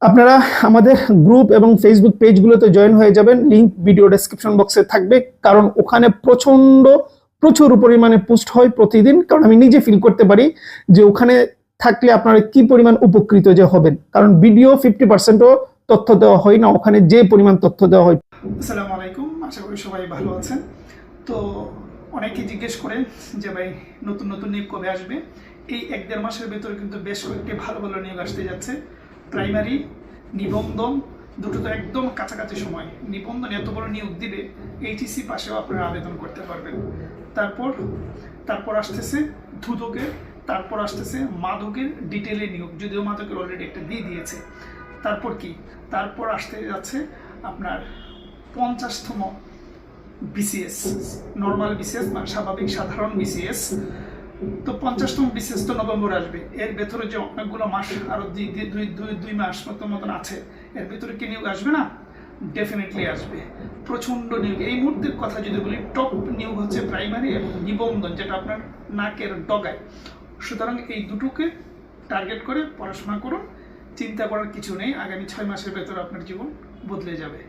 আপনারা আমাদের গ্রুপ এবং ফেসবুক পেজগুলোতে জয়েন হয়ে যাবেন, লিংক ভিডিও ডেসক্রিপশন বক্সে থাকবে। কারণ ওখানে প্রচুর পরিমাণে পোস্ট হয় প্রতিদিন। কারণ আমি নিজে ফিল করতে পারি যে ওখানে থাকলে আপনারা কি পরিমাণ উপকৃত যে হবেন। কারণ ভিডিও 50%ও তথ্য দেওয়া হয় না, ওখানে যে পরিমাণ তথ্য দেওয়া হয়। আসসালামু আলাইকুম, আশা করি সবাই ভালো আছেন। তো অনেকেই জিজ্ঞেস করেন যে ভাই নতুন নিয়োগ কবে আসবে। এই 1-1.5 মাসের ভেতরে কিন্তু বেশ কয়েকটি ভালো নিয়োগ আসতে যাচ্ছে। প্রাইমারি, নিবন্ধন দুটো তো একদম কাছাকাছি সময়। নিবন্ধন এত বড় নিয়োগ দিবে, এইচএসসি পাশেও আপনারা আবেদন করতে পারবেন। তারপর আসতেছে দুদকের, তারপর আসতেছে মাদকের ডিটেলে নিয়োগ, যদিও মাদকের অলরেডি একটা দিয়ে দিয়েছে। তারপর আসতে যাচ্ছে আপনার 50তম বিসিএস, নর্মাল বিসিএস মানে স্বাভাবিক সাধারণ বিসিএস। তো 50তম বিসিএস তো নভেম্বর আসবে। এর ভেতরে যে অনেকগুলো মাস, আরো দুই মাস মতন আছে, এর ভেতরে কি নিয়োগ আসবে না? ডেফিনেটলি আসবে, প্রচন্ড নিয়োগ। এই মুহূর্তের কথা যদি বলি, টপ নিয়োগ হচ্ছে প্রাইমারি এবং নিবন্ধন, যেটা আপনার নাকের ডগায়। সুতরাং এই দুটোকে টার্গেট করে পড়াশোনা করুন, চিন্তা করার কিছু নেই। আগামী 6 মাসের ভেতরে আপনার জীবন বদলে যাবে।